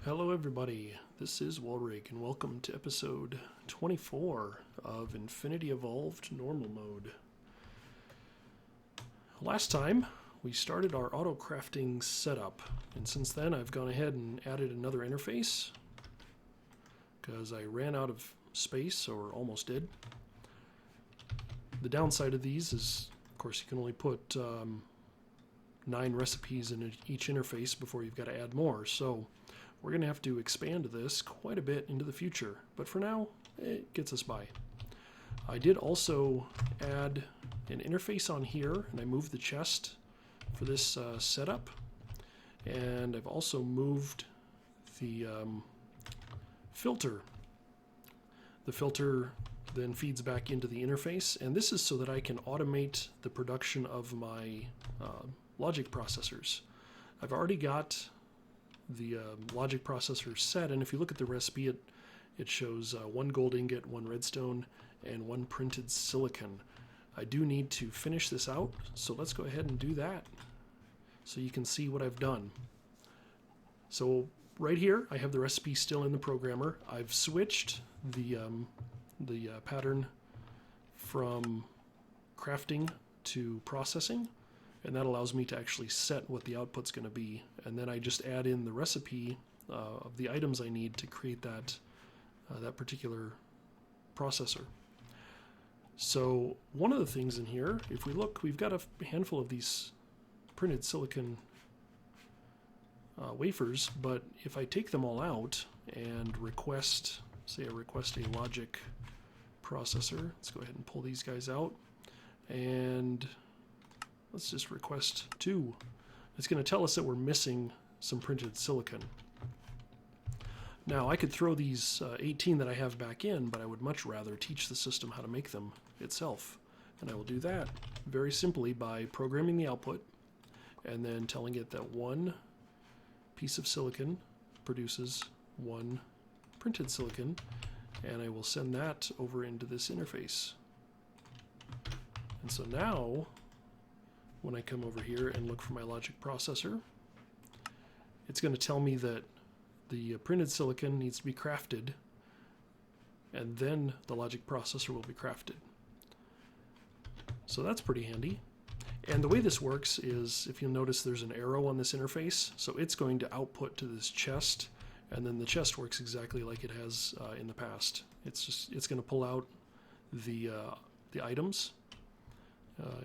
Hello everybody, this is Walrig and welcome to episode 24 of Infinity Evolved Normal Mode. Last time we started our Autocrafting setup, and since then I've gone ahead and added another interface because I ran out of space, or almost did. The downside of these is, of course, you can only put 9 recipes in each interface before you've got to add more, so we're going to have to expand this quite a bit into the future, but for now, it gets us by. I did also add an interface on here, and I moved the chest for this setup, and I've also moved the filter. The filter then feeds back into the interface, and this is so that I can automate the production of my logic processors. I've already got the logic processor set, and if you look at the recipe, it shows 1 gold ingot, 1 redstone, and 1 printed silicon. I do need to finish this out, so let's go ahead and do that so you can see what I've done. So right here I have the recipe still in the programmer. I've switched the pattern from crafting to processing, and that allows me to actually set what the output's going to be, and then I just add in the recipe of the items I need to create that particular processor. So one of the things in here, if we look, we've got a handful of these printed silicon wafers, but if I take them all out and request, say I request a logic processor, let's go ahead and pull these guys out, and let's just request 2. It's going to tell us that we're missing some printed silicon. Now I could throw these 18 that I have back in, but I would much rather teach the system how to make them itself. And I will do that very simply by programming the output and then telling it that 1 piece of silicon produces 1 printed silicon, and I will send that over into this interface. And so now when I come over here and look for my logic processor, it's going to tell me that the printed silicon needs to be crafted, and then the logic processor will be crafted. So that's pretty handy. And the way this works is, if you'll notice, there's an arrow on this interface, so it's going to output to this chest, and then the chest works exactly like it has in the past. It's going to pull out the items.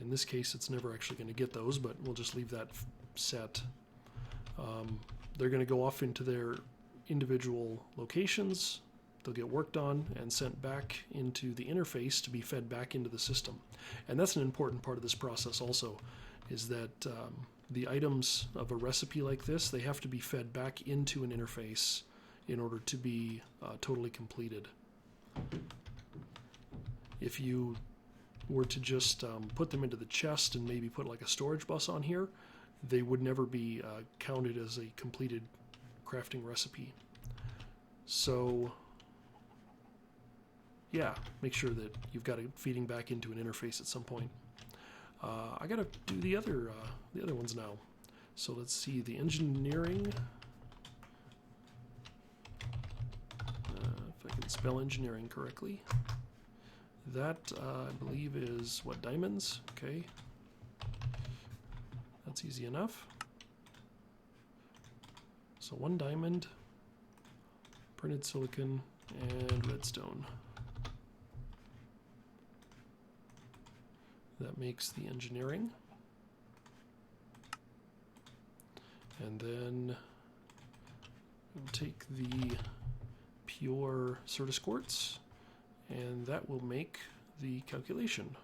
In this case, it's never actually going to get those, but we'll just leave that set. They're going to go off into their individual locations. They'll get worked on and sent back into the interface to be fed back into the system. And that's an important part of this process also, is that the items of a recipe like this, they have to be fed back into an interface in order to be totally completed. If you were to just put them into the chest and maybe put like a storage bus on here, they would never be counted as a completed crafting recipe. So yeah, make sure that you've got it feeding back into an interface at some point. I gotta do the other ones now. So let's see, the engineering. If I can spell engineering correctly. That, I believe, is, what, diamonds? Okay. That's easy enough. So 1 diamond, printed silicon, and redstone. That makes the engineering. And then we'll take the pure Certus quartz, and that will make the calculation.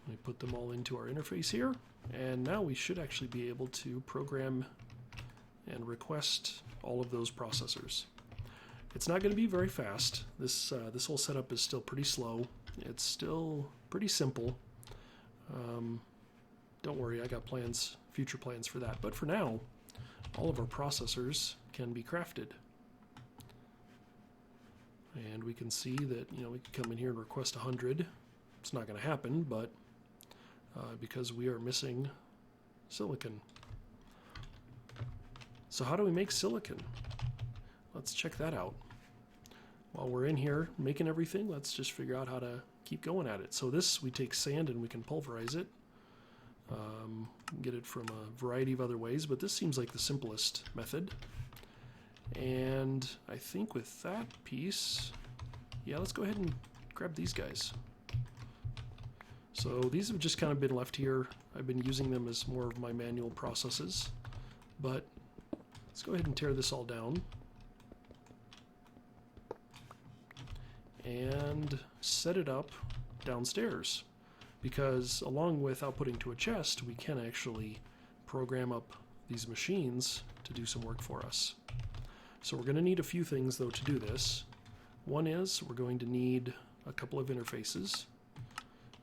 We put them all into our interface here, and now we should actually be able to program and request all of those processors. It's not going to be very fast. This whole setup is still pretty slow. It's still pretty simple. Don't worry, I got plans, future plans for that. But for now, all of our processors can be crafted. And we can see that, we can come in here and request 100. It's not going to happen, but because we are missing silicon. So how do we make silicon? Let's check that out. While we're in here making everything, let's just figure out how to keep going at it. So this, we take sand and we can pulverize it. Get it from a variety of other ways, but this seems like the simplest method. And I think with that piece, yeah, let's go ahead and grab these guys. So these have just kind of been left here. I've been using them as more of my manual processes, but let's go ahead and tear this all down and set it up downstairs, because along with outputting to a chest, we can actually program up these machines to do some work for us. So we're going to need a few things though to do this. One is we're going to need a couple of interfaces,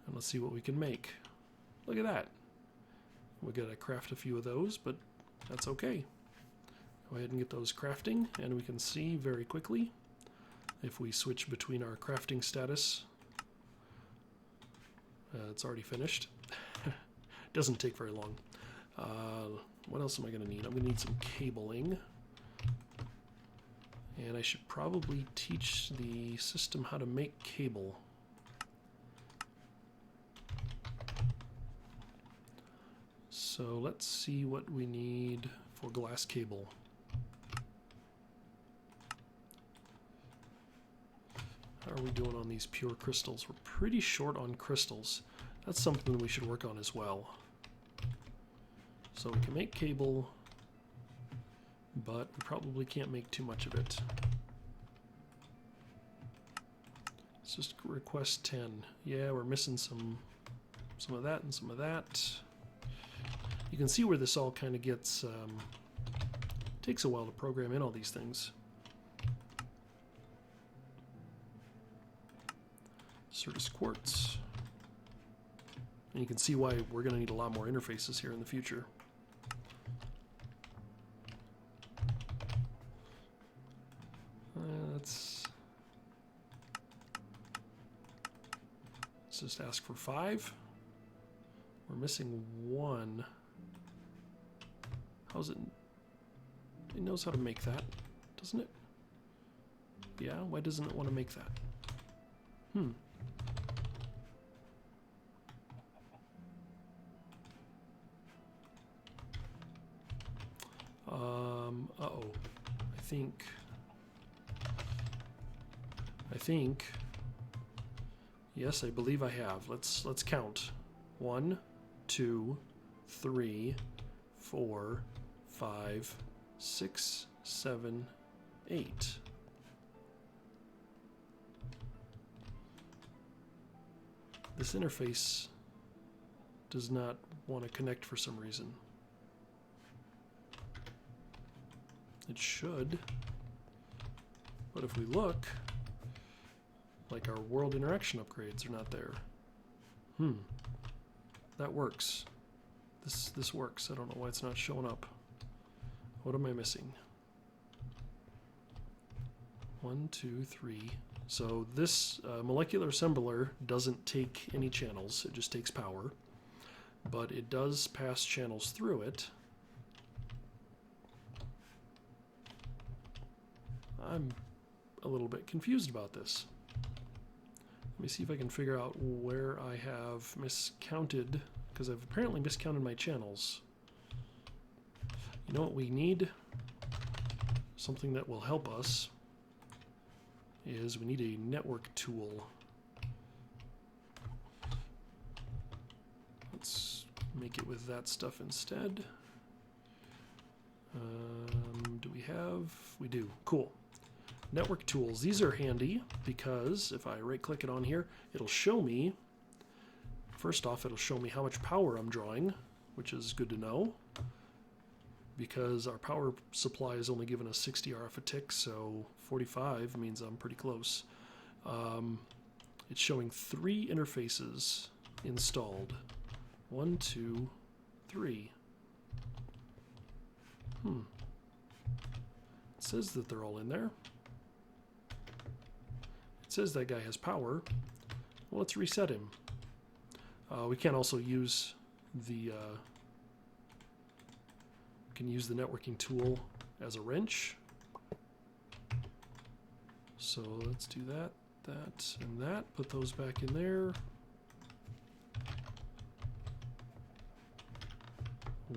and let's see what we can make. Look at that. We've got to craft a few of those, but that's okay. Go ahead and get those crafting, and we can see very quickly if we switch between our crafting status. It's already finished. Doesn't take very long. What else am I going to need? I'm going to need some cabling. And I should probably teach the system how to make cable. So let's see what we need for glass cable. How are we doing on these pure crystals? We're pretty short on crystals. That's something we should work on as well. So we can make cable, but we probably can't make too much of it. Let's just request 10. Yeah, we're missing some of that and some of that. You can see where this all kind of gets, takes a while to program in all these things. Certus quartz. And you can see why we're going to need a lot more interfaces here in the future. Let's just ask for 5. We're missing 1. How's it? It knows how to make that, doesn't it? Yeah, why doesn't it want to make that? Uh-oh. I think, yes, I believe I have. Let's count. 1, 2, 3, 4, 5, 6, 7, 8. This interface does not want to connect for some reason. It should, but if we look, like our world interaction upgrades are not there. That works. This works. I don't know why it's not showing up. What am I missing? 1, 2, 3. So this molecular assembler doesn't take any channels. It just takes power, but it does pass channels through it. I'm a little bit confused about this. Let me see if I can figure out where I have miscounted, because I've apparently miscounted my channels. You know what we need? Something that will help us is we need a network tool. Let's make it with that stuff instead. Do we have? We do. Cool. Network tools. These are handy because if I right-click it on here, it'll show me, first off, it'll show me how much power I'm drawing, which is good to know because our power supply is only giving us 60 RF a tick, so 45 means I'm pretty close. It's showing 3 interfaces installed. 1, 2, 3. It says that they're all in there. It says that guy has power. Well, let's reset him. We can also use the networking tool as a wrench. So let's do that, that, and that. Put those back in there.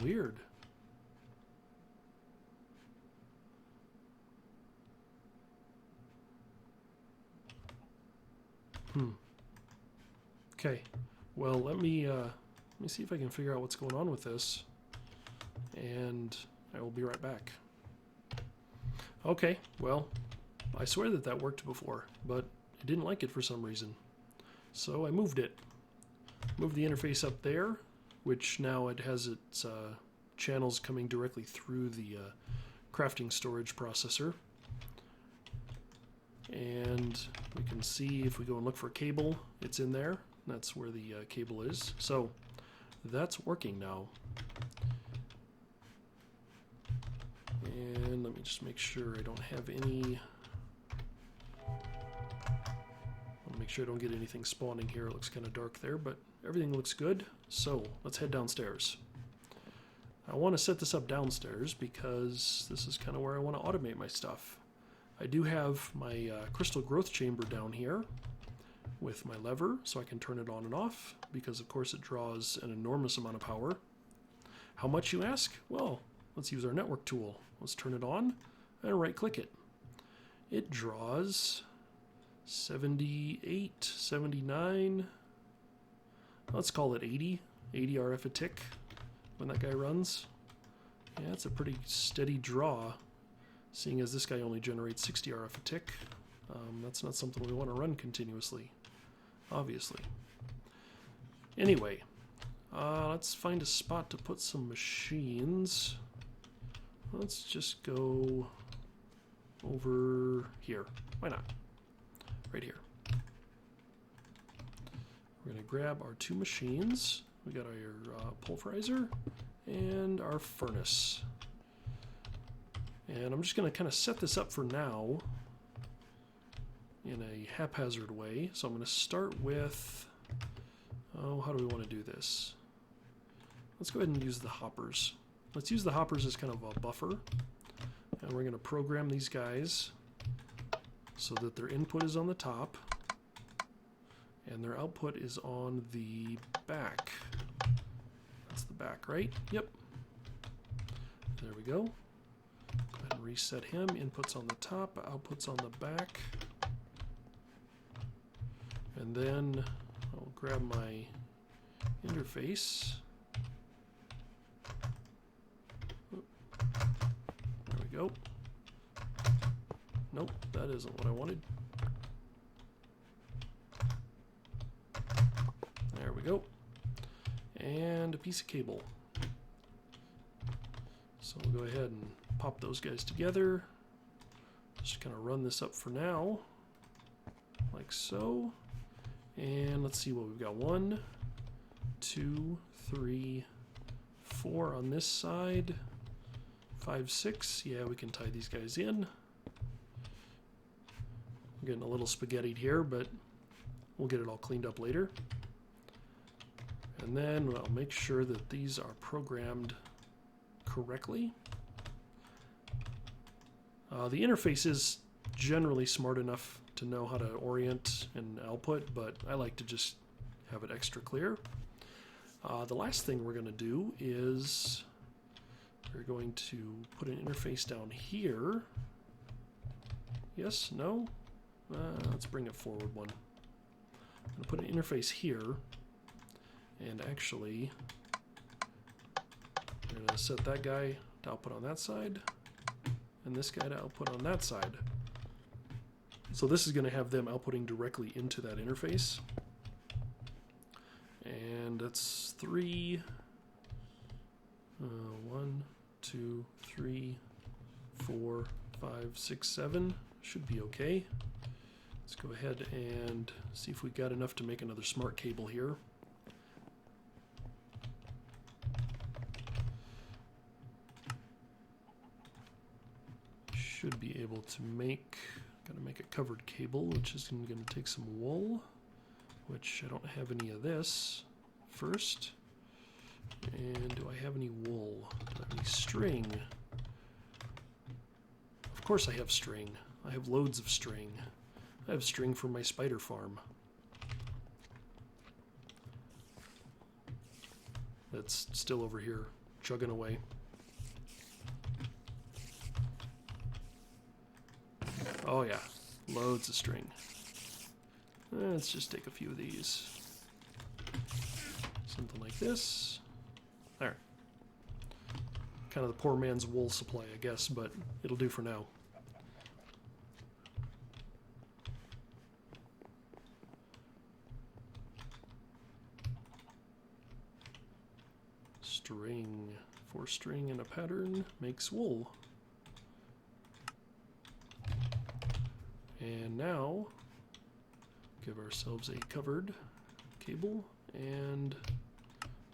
Weird. Okay. Well, let me see if I can figure out what's going on with this, and I will be right back. Okay. Well, I swear that that worked before, but I didn't like it for some reason, so I moved it. Moved the interface up there, which now it has its channels coming directly through the crafting storage processor. And we can see if we go and look for a cable, it's in there. That's where the cable is. So that's working now. And let me just make sure I don't have any... I'll make sure I don't get anything spawning here. It looks kind of dark there, but everything looks good. So let's head downstairs. I want to set this up downstairs because this is kind of where I want to automate my stuff. I do have my crystal growth chamber down here with my lever, so I can turn it on and off, because of course it draws an enormous amount of power. How much, you ask? Well, let's use our network tool. Let's turn it on and right click it. It draws 78, 79, let's call it 80 RF a tick when that guy runs. Yeah, it's a pretty steady draw, seeing as this guy only generates 60 RF a tick. That's not something we want to run continuously, obviously. Anyway, let's find a spot to put some machines. Let's just go over here. Why not? Right here. We're going to grab our two machines. We got our pulverizer and our furnace. And I'm just going to kind of set this up for now in a haphazard way. So I'm going to start with, how do we want to do this? Let's go ahead and use the hoppers. Let's use the hoppers as kind of a buffer. And we're going to program these guys so that their input is on the top and their output is on the back. That's the back, right? Yep. There we go. Go ahead and reset him. Inputs on the top, outputs on the back. And then I'll grab my interface. There we go. Nope, that isn't what I wanted. There we go. And a piece of cable. So we'll go ahead and pop those guys together. Just kind of run this up for now, like so. And let's see what we've got. 1, 2, 3, 4 on this side. 5, 6. Yeah, we can tie these guys in. We're getting a little spaghettied here, but we'll get it all cleaned up later. And then I'll make sure that these are programmed correctly. The interface is generally smart enough to know how to orient and output, but I like to just have it extra clear. The last thing we're going to do is we're going to put an interface down here. Yes? No? Let's bring it forward one. I'm going to put an interface here, and actually we're going to set that guy to output on that side and this guy to output on that side. So this is going to have them outputting directly into that interface. And that's 3. 1, 2, 3, 4, 5, 6, 7. Should be okay. Let's go ahead and see if we got enough to make another smart cable here. Should be able to make, gotta make a covered cable, which is going to take some wool, which I don't have any of this first. And do I have any wool? Do I have any string? course I have string. I have loads of string. I have string from my spider farm. That's still over here, chugging away. Oh yeah, loads of string. Let's just take a few of these. Something like this. There. Kind of the poor man's wool supply, I guess, but it'll do for now. String. 4 string and a pattern makes wool. And now, give ourselves a covered cable and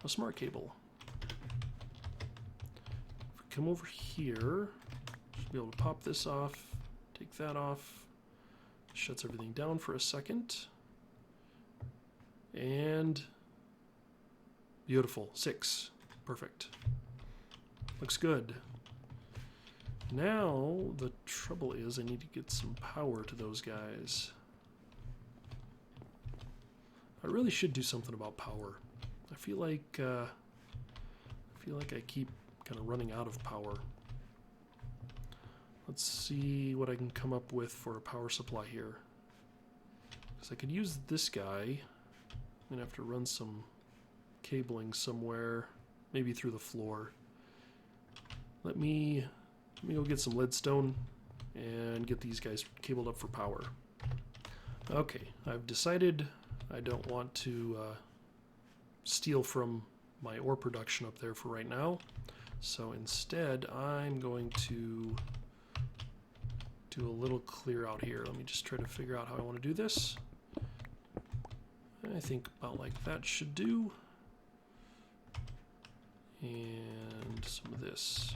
a smart cable. If we come over here, should be able to pop this off, take that off, shuts everything down for a second, and beautiful, 6, perfect. Looks good. Now, the trouble is I need to get some power to those guys. I really should do something about power. I feel like I keep kind of running out of power. Let's see what I can come up with for a power supply here. Because I could use this guy. I'm gonna have to run some cabling somewhere, maybe through the floor. Let me go get some leadstone and get these guys cabled up for power. Okay, I've decided I don't want to steal from my ore production up there for right now. So instead, I'm going to do a little clear out here. Let me just try to figure out how I want to do this. I think about like that should do. And some of this.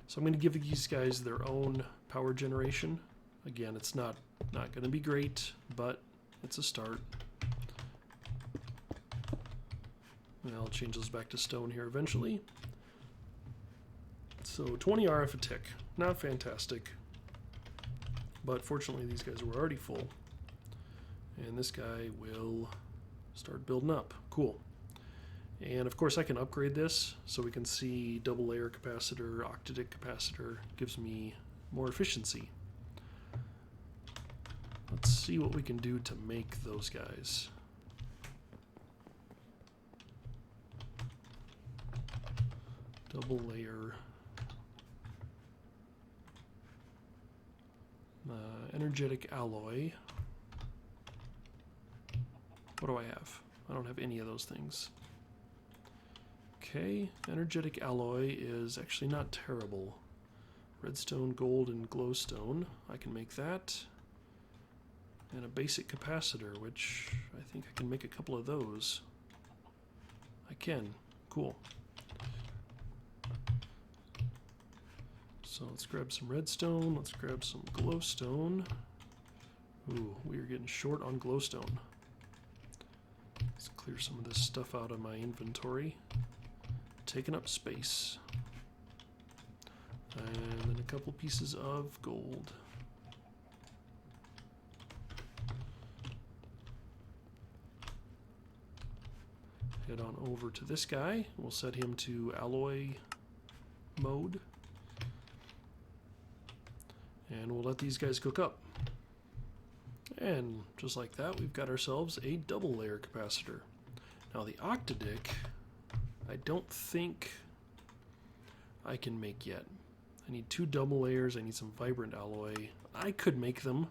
So I'm going to give these guys their own power generation. Again, it's not going to be great, but it's a start. And I'll change those back to stone here eventually. So 20 RF a tick. Not fantastic. But fortunately these guys were already full. And this guy will start building up. Cool. And of course I can upgrade this so we can see double layer capacitor, octadic capacitor. Gives me more efficiency. Let's see what we can do to make those guys. Double layer. Energetic alloy. What do I have? I don't have any of those things. Okay, energetic alloy is actually not terrible. Redstone, gold, and glowstone. I can make that. And a basic capacitor, which I think I can make a couple of those. I can. Cool. So let's grab some redstone. Let's grab some glowstone. Ooh, we are getting short on glowstone. Let's clear some of this stuff out of my inventory. Taking up space. And then a couple pieces of gold. Head on over to this guy. We'll set him to alloy mode. And we'll let these guys cook up. And just like that, we've got ourselves a double layer capacitor. Now the octadic, I don't think I can make yet. I need 2 double layers, I need some vibrant alloy. I could make them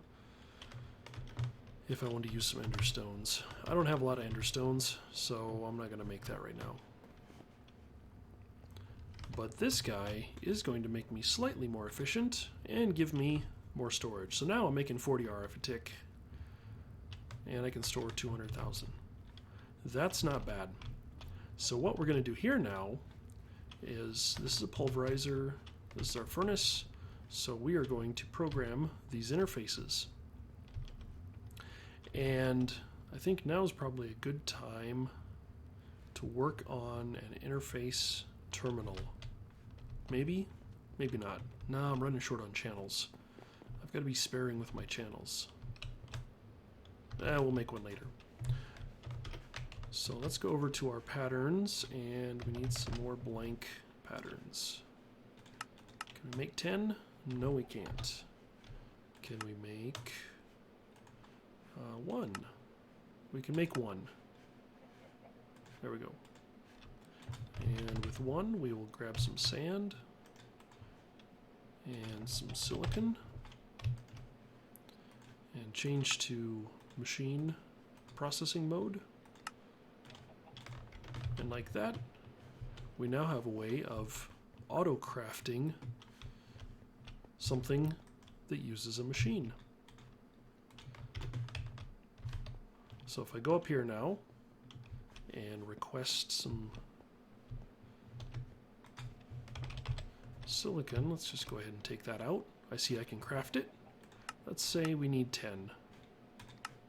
if I want to use some ender stones. I don't have a lot of ender stones, so I'm not going to make that right now. But this guy is going to make me slightly more efficient and give me more storage. So now I'm making 40 RF a tick, and I can store 200,000. That's not bad. So what we're going to do here now is, this is a pulverizer, this is our furnace, so we are going to program these interfaces. And I think now is probably a good time to work on an interface terminal. Maybe? Maybe not. No, I'm running short on channels. I've got to be sparing with my channels. We'll make one later. So let's go over to our patterns, and we need some more blank patterns. Can we make 10? No, we can't. Can we make 1? We can make 1. There we go. And with 1, we will grab some sand and some silicon and change to machine processing mode. And like that, we now have a way of auto-crafting something that uses a machine. So if I go up here now and request some silicon, let's just go ahead and take that out. I see I can craft it. Let's say we need 10.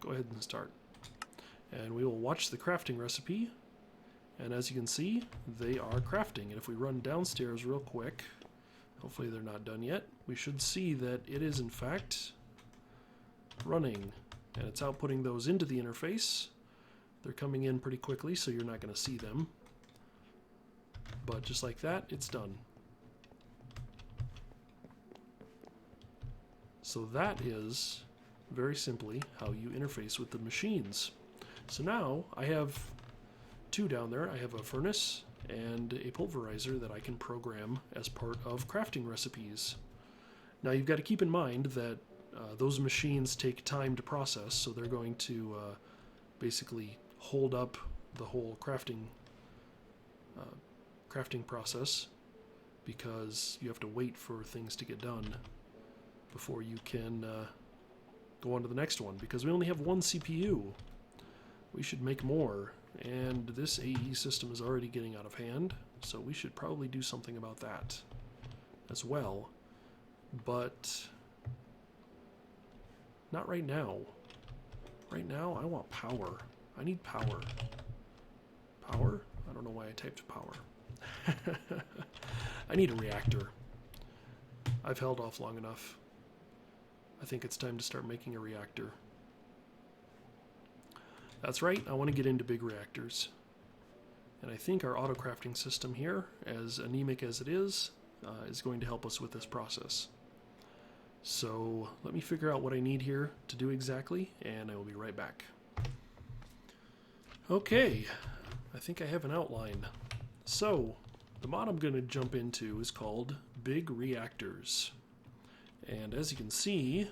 Go ahead and start. And we will watch the crafting recipe. And as you can see, they are crafting. And if we run downstairs real quick, hopefully they're not done yet, we should see that it is in fact running. And it's outputting those into the interface. They're coming in pretty quickly, so you're not going to see them. But just like that, it's done. So that is, very simply, how you interface with the machines. So now I have 2 down there. I have a furnace and a pulverizer that I can program as part of crafting recipes. Now you've got to keep in mind that those machines take time to process, so they're going to basically hold up the whole crafting process, because you have to wait for things to get done before you can go on to the next one, because we only have 1 CPU. We should make more, and this AE system is already getting out of hand, so we should probably do something about that as well. But not right now. Right now, I want power. I need power. Power? I don't know why I typed power. I need a reactor. I've held off long enough. I think it's time to start making a reactor. That's right, I want to get into big reactors. And I think our auto-crafting system here, as anemic as it is going to help us with this process. So let me figure out what I need here to do exactly, and I will be right back. Okay, I think I have an outline. So the mod I'm going to jump into is called big reactors. And as you can see,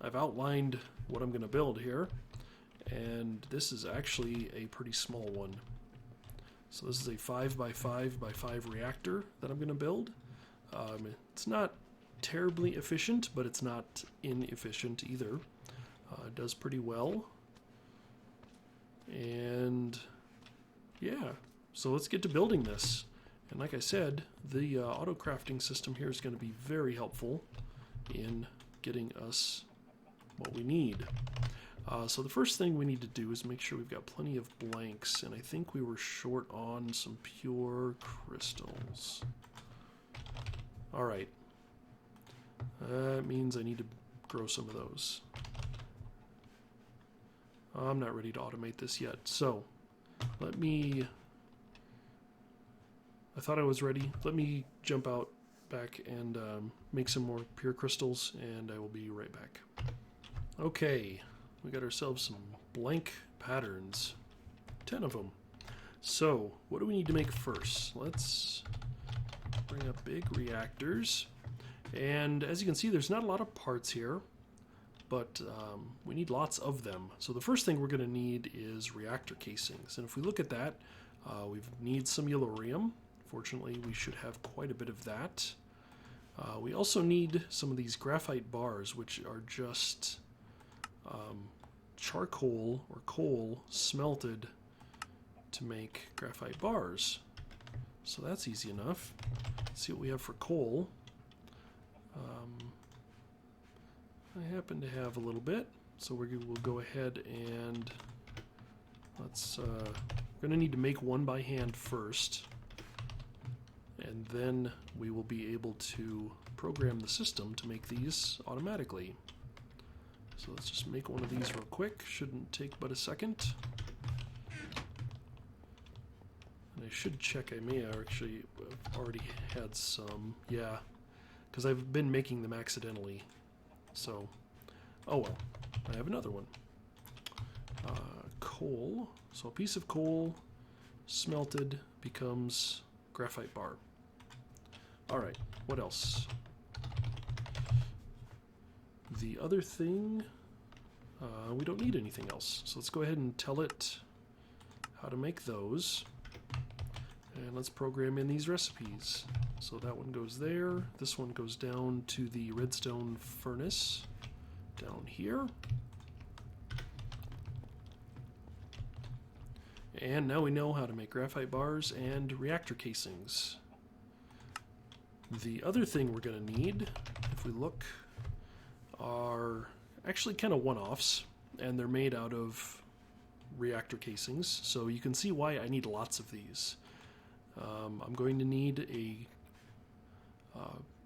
I've outlined what I'm going to build here. And this is actually a pretty small one. So this is a 5x5x5 reactor that I'm going to build. It's not terribly efficient, but it's not inefficient either. It does pretty well. And yeah, so let's get to building this. And like I said, the auto crafting system here is going to be very helpful in getting us what we need. So the first thing we need to do is make sure we've got plenty of blanks, and I think we were short on some pure crystals. Alright. That means I need to grow some of those. I'm not ready to automate this yet, so let me... I thought I was ready. Let me jump out back and make some more pure crystals, and I will be right back. Okay. We got ourselves some blank patterns, 10 of them. So what do we need to make first? Let's bring up big reactors. And as you can see, there's not a lot of parts here, but we need lots of them. So the first thing we're going to need is reactor casings. And if we look at that, we need some yellorium. Fortunately, we should have quite a bit of that. We also need some of these graphite bars, which are just... charcoal or coal smelted to make graphite bars. So that's easy enough. Let's see what we have for coal. I happen to have a little bit, so we'll go ahead and let's we're going to need to make one by hand first, and and then we will be able to program the system to make these automatically. So let's just make one of these real quick. Shouldn't take but a second. And I should check, I may have actually already had some, yeah, because I've been making them accidentally. So, oh well, I have another one. Coal, so a piece of coal smelted becomes graphite bar. Alright, what else? The other thing, we don't need anything else. So let's go ahead and tell it how to make those. And let's program in these recipes. So that one goes there. This one goes down to the redstone furnace down here. And now we know how to make graphite bars and reactor casings. The other thing we're going to need, if we look, are actually kind of one-offs, and they're made out of reactor casings, so you can see why I need lots of these. I'm going to need a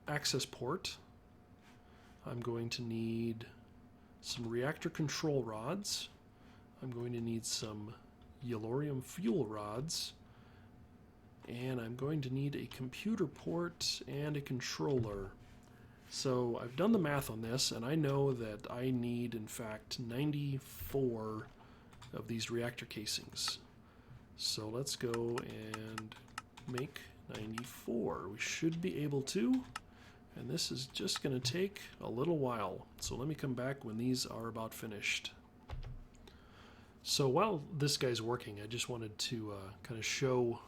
access port. I'm going to need some reactor control rods. I'm going to need some yellorium fuel rods, and I'm going to need a computer port and a controller. So I've done the math on this, and I know that I need, in fact, 94 of these reactor casings. So let's go and make 94. We should be able to, and this is just going to take a little while. So let me come back when these are about finished. So while this guy's working, I just wanted to kind of show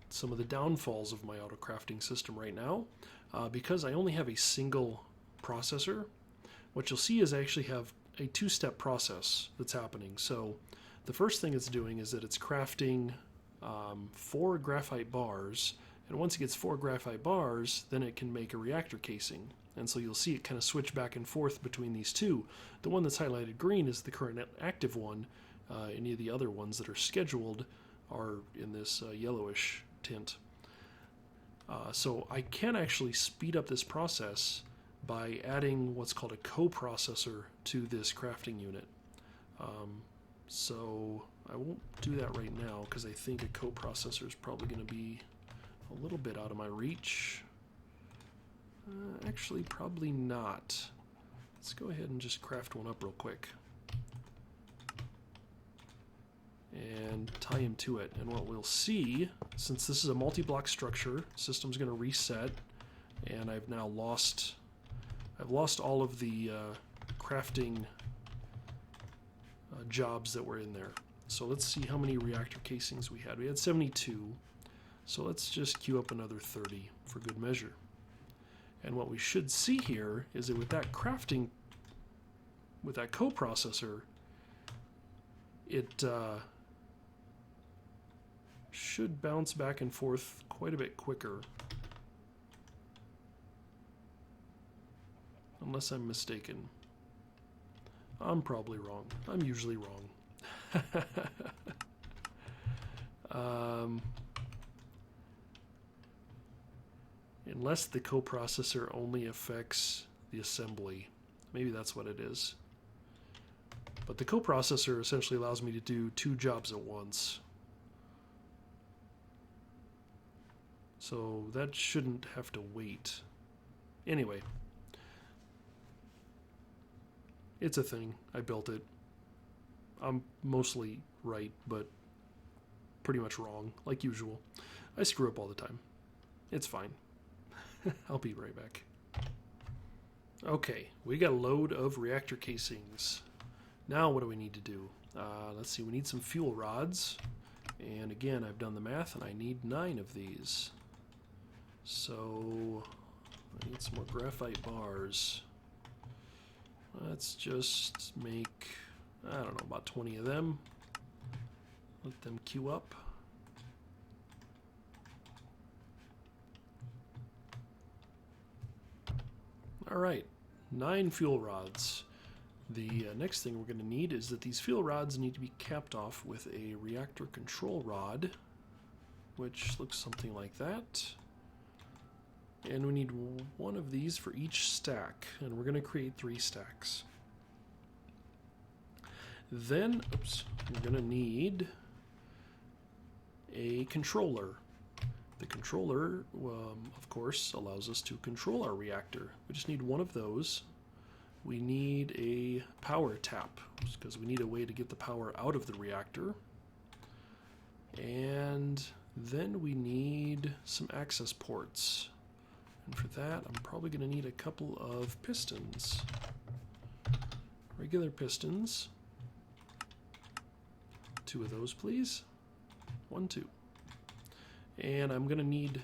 some of the downfalls of my autocrafting system right now. Because I only have a single processor, what you'll see is I actually have a two-step process that's happening. So the first thing it's doing is that it's crafting 4 graphite bars, and once it gets 4 graphite bars, then it can make a reactor casing. And so you'll see it kind of switch back and forth between these two. The one that's highlighted green is the current active one. Any of the other ones that are scheduled are in this yellowish tint. So I can actually speed up this process by adding what's called a coprocessor to this crafting unit. So I won't do that right now because I think a coprocessor is probably going to be a little bit out of my reach. Actually, probably not. Let's go ahead and just craft one up real quick and tie him to it. And what we'll see, since this is a multi-block structure, system's going to reset, and I've now lost all of the crafting jobs that were in there. So let's see how many reactor casings we had. We had 72, so let's just queue up another 30 for good measure. And what we should see here is that with that crafting, with that coprocessor, it should bounce back and forth quite a bit quicker. Unless I'm mistaken. I'm probably wrong. I'm usually wrong. Unless the coprocessor only affects the assembly. Maybe that's what it is. But the coprocessor essentially allows me to do 2 jobs at once. So that shouldn't have to wait. Anyway. It's a thing. I built it. I'm mostly right, but pretty much wrong, like usual. I screw up all the time. It's fine. I'll be right back. Okay, we got a load of reactor casings. Now what do we need to do? Let's see, we need some fuel rods. And again, I've done the math, and I need 9 of these. So I need some more graphite bars. Let's just make, I don't know, about 20 of them. Let them queue up. Alright, 9 fuel rods. The next thing we're going to need is that these fuel rods need to be capped off with a reactor control rod, which looks something like that. And we need one of these for each stack, and we're going to create 3 stacks. Then, we're going to need a controller. The controller, of course, allows us to control our reactor. We just need one of those. We need a power tap, because we need a way to get the power out of the reactor. And then we need some access ports. And for that, I'm probably going to need a couple of pistons. Regular pistons. 2 of those, please. 1, 2. And I'm going to need,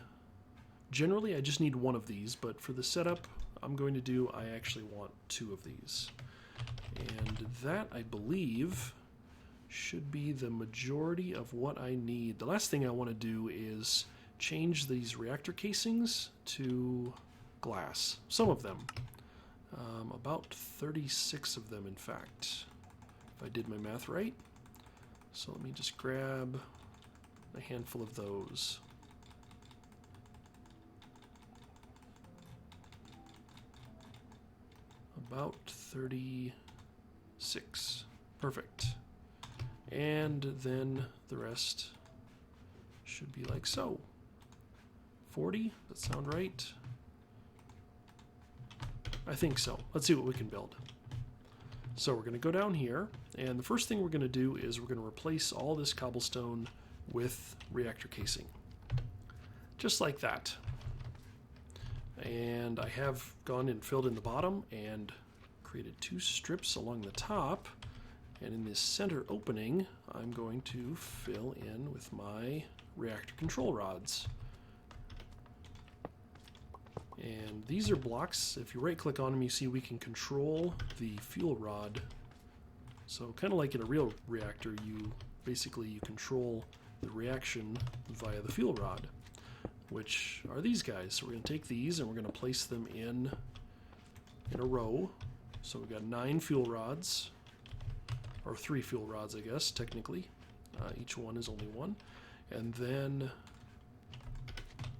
generally I just need 1 of these, but for the setup I'm going to do, I actually want 2 of these. And that, I believe, should be the majority of what I need. The last thing I want to do is change these reactor casings to glass. Some of them. About 36 of them, in fact, if I did my math right. So let me just grab a handful of those. About 36. Perfect. And then the rest should be like so. 40? Does that sound right? I think so. Let's see what we can build. So we're going to go down here, and the first thing we're going to do is we're going to replace all this cobblestone with reactor casing. Just like that. And I have gone and filled in the bottom and created 2 strips along the top. And in this center opening, I'm going to fill in with my reactor control rods. And these are blocks. If you right click on them, you see we can control the fuel rod. So kind of like in a real reactor, you control the reaction via the fuel rod, which are these guys. So we're going to take these and we're going to place them in a row. So we've got 9 fuel rods, or 3 fuel rods, I guess, technically. Each one is only 1. And then,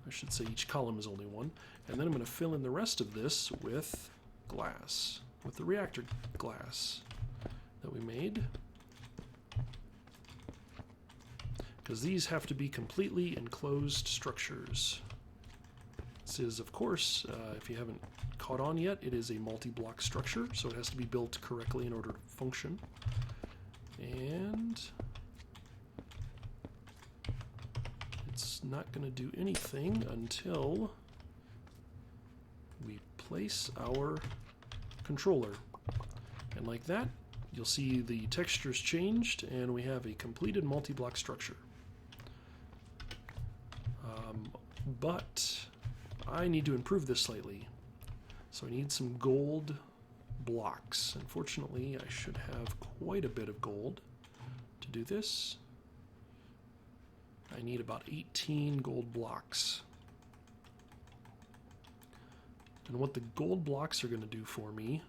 I should say each column is only 1. And then I'm going to fill in the rest of this with glass, with the reactor glass that we made. Because these have to be completely enclosed structures. This is, of course, if you haven't caught on yet, it is a multi-block structure, so it has to be built correctly in order to function. And it's not going to do anything until we place our controller. And like that, you'll see the textures changed, and we have a completed multi-block structure. But I need to improve this slightly. So I need some gold blocks. Unfortunately, I should have quite a bit of gold to do this. I need about 18 gold blocks. And what the gold blocks are going to do for me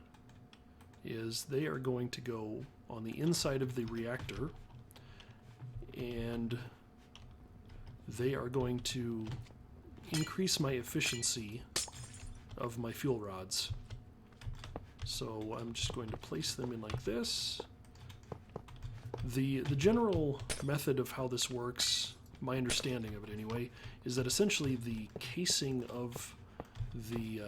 is they are going to go on the inside of the reactor, and they are going to increase my efficiency of my fuel rods. So I'm just going to place them in like this. The general method of how this works, my understanding of it anyway, is that essentially the casing of the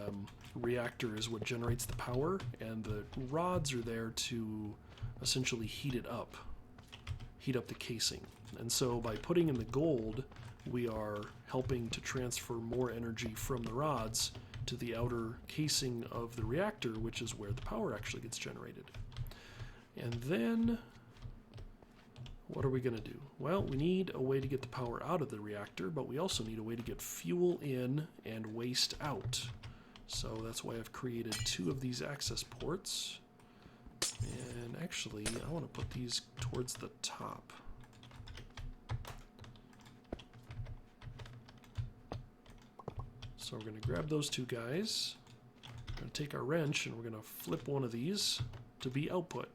reactor is what generates the power, and the rods are there to essentially heat up the casing. And so by putting in the gold, we are helping to transfer more energy from the rods to the outer casing of the reactor, which is where the power actually gets generated. And then what are we going to do? Well, we need a way to get the power out of the reactor, but we also need a way to get fuel in and waste out. So that's why I've created 2 of these access ports. And actually, I want to put these towards the top. So we're going to grab those 2 guys. We're going to take our wrench and we're going to flip one of these to be output.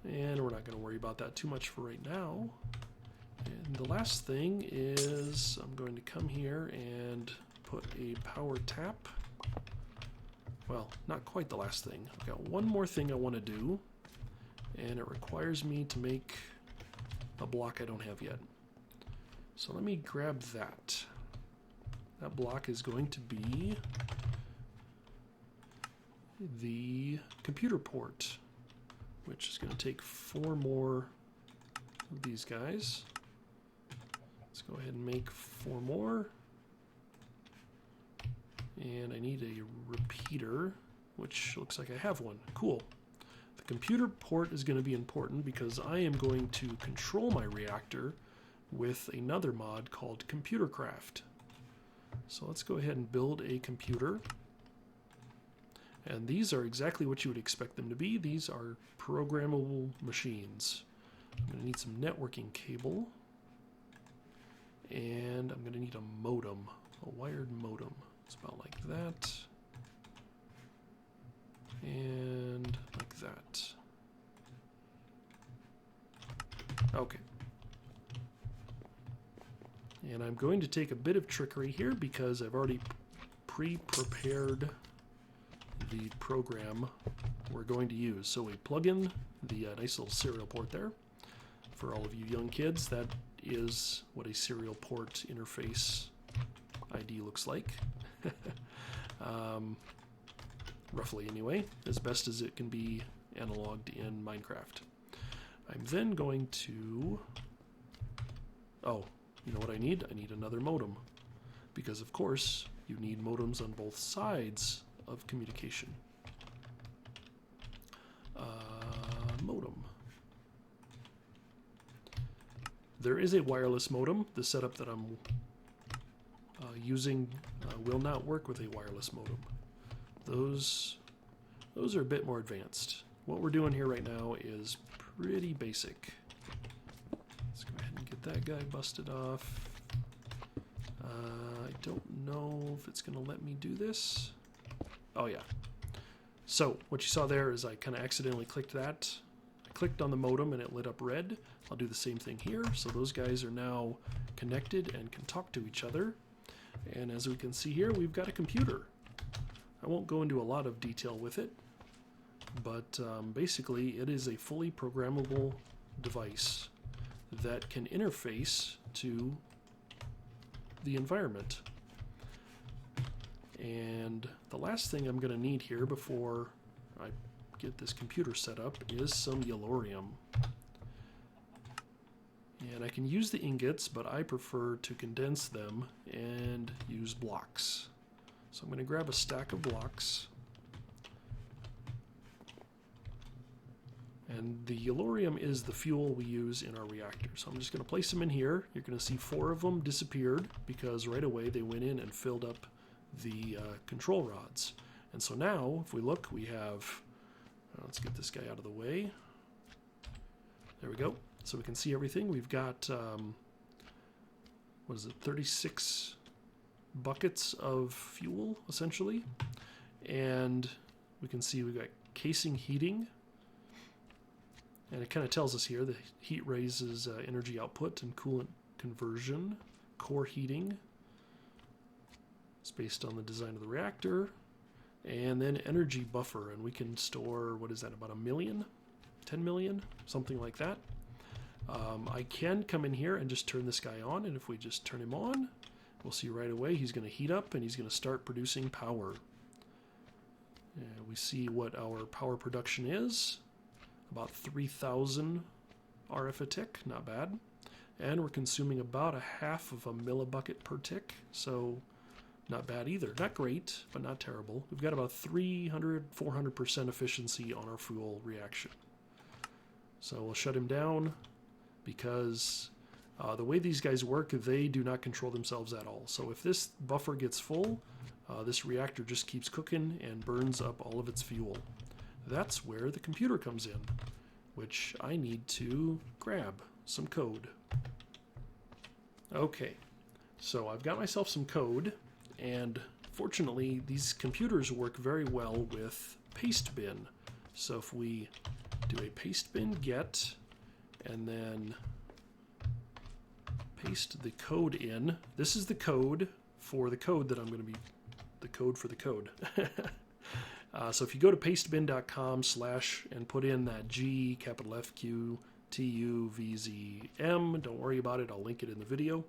And we're not going to worry about that too much for right now. And the last thing is I'm I'm going to come here and put a power tap. Well, not quite the last thing. I've got one more thing I want to do, and it requires me to make a block I don't have yet. So let me grab that. That block is going to be the computer port, which is going to take 4 more of these guys. Let's go ahead and make 4 more. And I need a repeater, which looks like I have one. Cool. The computer port is going to be important because I am going to control my reactor with another mod called Autocrafting. So let's go ahead and build a computer. And these are exactly what you would expect them to be. These are programmable machines. I'm going to need some networking cable. And I'm going to need a modem, a wired modem. It's about like that. And like that. Okay. And I'm going to take a bit of trickery here because I've already pre-prepared the program we're going to use. So we plug in the nice little serial port there. For all of you young kids, that is what a serial port interface ID looks like. Roughly anyway, as best as it can be analoged in Minecraft. I'm then going to... Oh, you know what I need? I need another modem. Because of course, you need modems on both sides of communication. Modem. There is a wireless modem. The setup that I'm using will not work with a wireless modem. Those are a bit more advanced. What we're doing here right now is pretty basic. Let's go ahead and get that guy busted off. I don't know if it's going to let me do this. Oh yeah. So what you saw there is I kind of accidentally clicked that. I clicked on the modem and it lit up red. I'll do the same thing here. So those guys are now connected and can talk to each other. And as we can see here, we've got a computer. I won't go into a lot of detail with it, but basically it is a fully programmable device that can interface to the environment. And the last thing I'm going to need here before I get this computer set up is some yellorium. And I can use the ingots, but I prefer to condense them and use blocks. So I'm going to grab a stack of blocks. And the yellorium is the fuel we use in our reactor. So I'm just going to place them in here. You're going to see 4 of them disappeared because right away they went in and filled up the control rods. And so now, if we look, we have... let's get this guy out of the way. There we go. So we can see everything. We've got, what is it, 36 buckets of fuel, essentially. And we can see we've got casing heating. And it kind of tells us here the heat raises energy output and coolant conversion. Core heating. It's based on the design of the reactor. And then energy buffer. And we can store, what is that, about 1 million? 10 million? Something like that. I can come in here and just turn this guy on. And if we just turn him on, we'll see right away he's going to heat up and he's going to start producing power. We see what our power production is. About 3,000 RF a tick, not bad. And we're consuming about 1/2 of a millibucket per tick, so not bad either. Not great, but not terrible. We've got about 300-400% efficiency on our fuel reaction. So we'll shut him down because the way these guys work, they do not control themselves at all. So if this buffer gets full, this reactor just keeps cooking and burns up all of its fuel. That's where the computer comes in, which I need to grab some code. Okay, so I've got myself some code, and fortunately these computers work very well with pastebin. So if we do a pastebin get, and then paste the code in. This is the code for the code that I'm going to be, the code for the code. So if you go to pastebin.com/ and put in that G, capital FQ, TUVZM, don't worry about it, I'll link it in the video.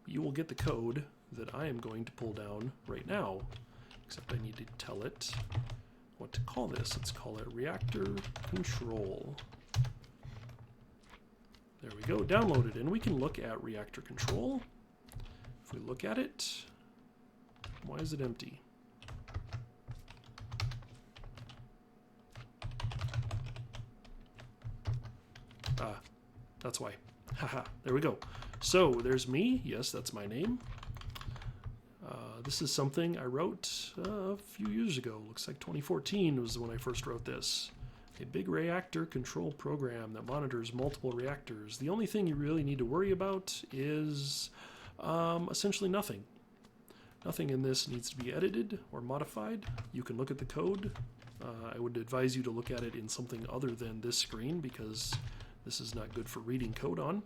You will get the code that I am going to pull down right now, except I need to tell it what to call this. Let's call it reactor control. There we go, downloaded, and we can look at reactor control. If we look at it, why is it empty? That's why. Haha, there we go. So there's me. Yes, that's my name. This is something I wrote a few years ago. Looks like 2014 was when I first wrote this. A big reactor control program that monitors multiple reactors. The only thing you really need to worry about is essentially nothing. Nothing in this needs to be edited or modified. You can look at the code. I would advise you to look at it in something other than this screen because this is not good for reading code on.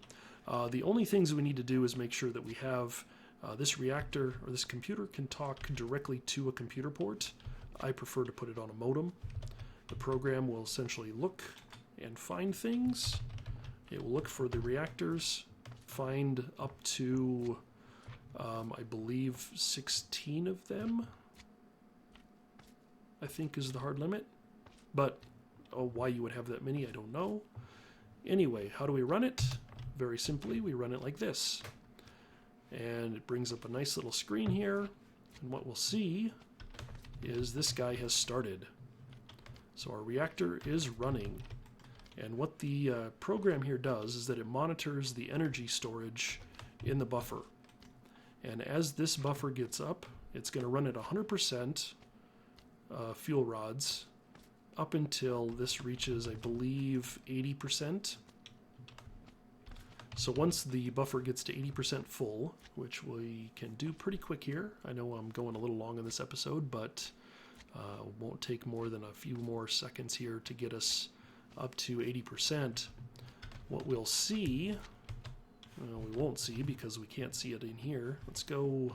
The only things we need to do is make sure that we have this reactor or this computer can talk directly to a computer port. I prefer to put it on a modem. The program will essentially look and find things. It will look for the reactors, find up to, I believe, 16 of them, I think is the hard limit. But why you would have that many, I don't know. Anyway, how do we run it? Very simply, we run it like this. And it brings up a nice little screen here. And what we'll see is this guy has started. So our reactor is running. And what the program here does is that it monitors the energy storage in the buffer. And as this buffer gets up, it's going to run at 100% fuel rods up until this reaches, I believe, 80%. So once the buffer gets to 80% full, which we can do pretty quick here, I know I'm going a little long in this episode, but won't take more than a few more seconds here to get us up to 80%. What we'll see, well, we won't see because we can't see it in here. Let's go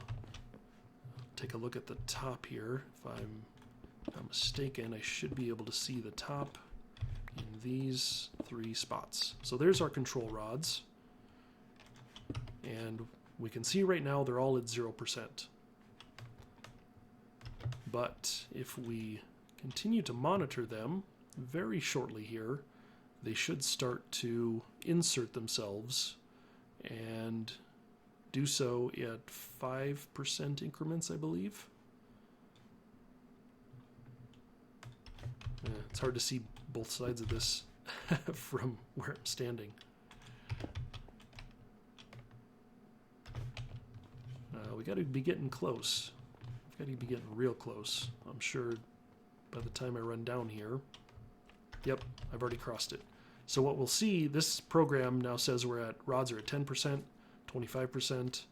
take a look at the top here. If I'm not mistaken, I should be able to see the top in these three spots. So there's our control rods. And we can see right now they're all at 0%. But if we continue to monitor them very shortly here, they should start to insert themselves and do so at 5% increments, I believe. It's hard to see both sides of this from where I'm standing. We got to be getting close. We've got to be getting real close. I'm sure by the time I run down here. Yep, I've already crossed it. So what we'll see, this program now says rods are at 10%, 25%,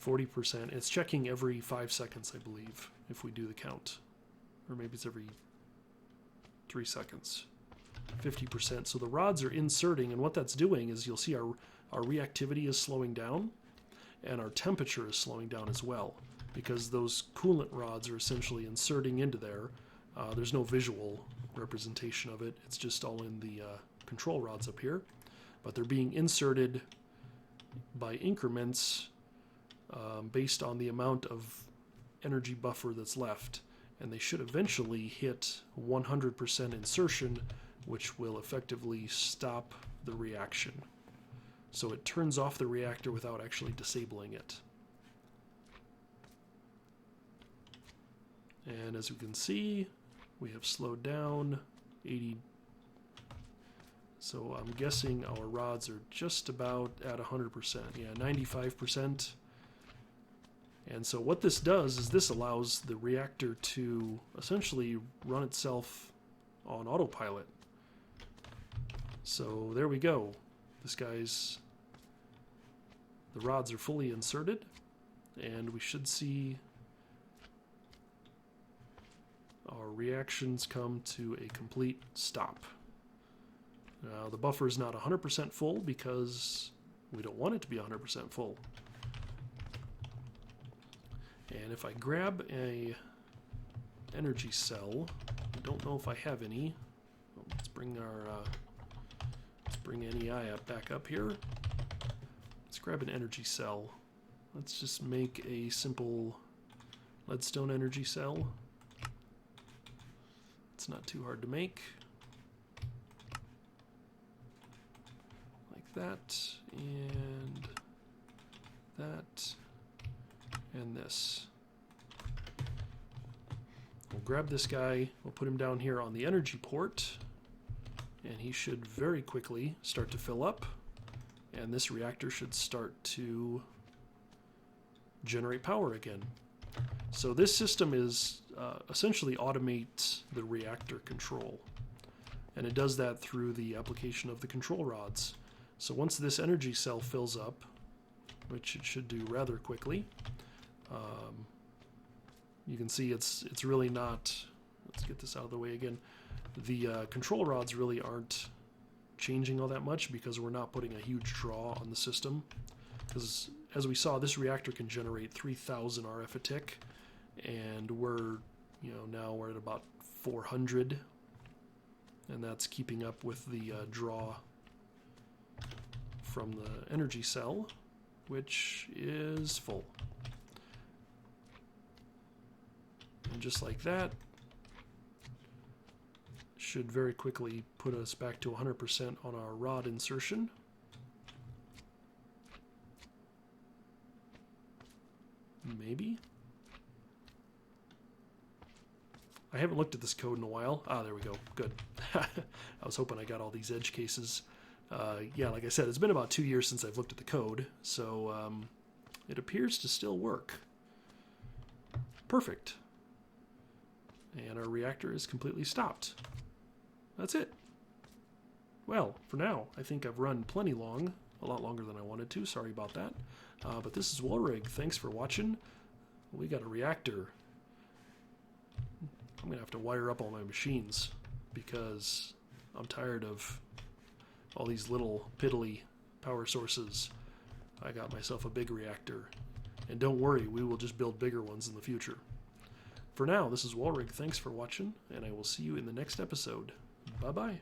40%. It's checking every 5 seconds, I believe, if we do the count. Or maybe it's every 3 seconds. 50%. So the rods are inserting, and what that's doing is you'll see our reactivity is slowing down, and our temperature is slowing down as well, because those coolant rods are essentially inserting into there. There's no visual representation of it. It's just all in the control rods up here. But they're being inserted by increments based on the amount of energy buffer that's left. And they should eventually hit 100% insertion, which will effectively stop the reaction. So it turns off the reactor without actually disabling it. And as we can see, we have slowed down 80. So I'm guessing our rods are just about at 100%. Yeah, 95%. And so what this does is this allows the reactor to essentially run itself on autopilot. So there we go. The rods are fully inserted, and we should see our reactions come to a complete stop. The buffer is not 100% full because we don't want it to be 100% full. And if I grab a energy cell, I don't know if I have any. Let's bring our NEI back up here. Let's grab an energy cell. Let's just make a simple leadstone energy cell. It's not too hard to make. Like that, and this. We'll grab this guy, we'll put him down here on the energy port, and he should very quickly start to fill up, and this reactor should start to generate power again. So this system is essentially automates the reactor control, and it does that through the application of the control rods. So once this energy cell fills up, which it should do rather quickly, you can see it's really not, let's get this out of the way again, the control rods really aren't changing all that much because we're not putting a huge draw on the system. Because as we saw, this reactor can generate 3,000 RF a tick, and now we're at about 400, and that's keeping up with the draw from the energy cell, which is full. And just like that, should very quickly put us back to 100% on our rod insertion. Maybe? I haven't looked at this code in a while. Ah, there we go. Good. I was hoping I got all these edge cases. Yeah, like I said, it's been about 2 years since I've looked at the code, so it appears to still work. Perfect. And our reactor is completely stopped. That's it. Well, for now, I think I've run plenty long, a lot longer than I wanted to. Sorry about that. But this is Woolrig. Thanks for watching. We got a reactor. I'm going to have to wire up all my machines because I'm tired of all these little piddly power sources. I got myself a big reactor. And don't worry, we will just build bigger ones in the future. For now, this is Woolrig. Thanks for watching, and I will see you in the next episode. Bye-bye.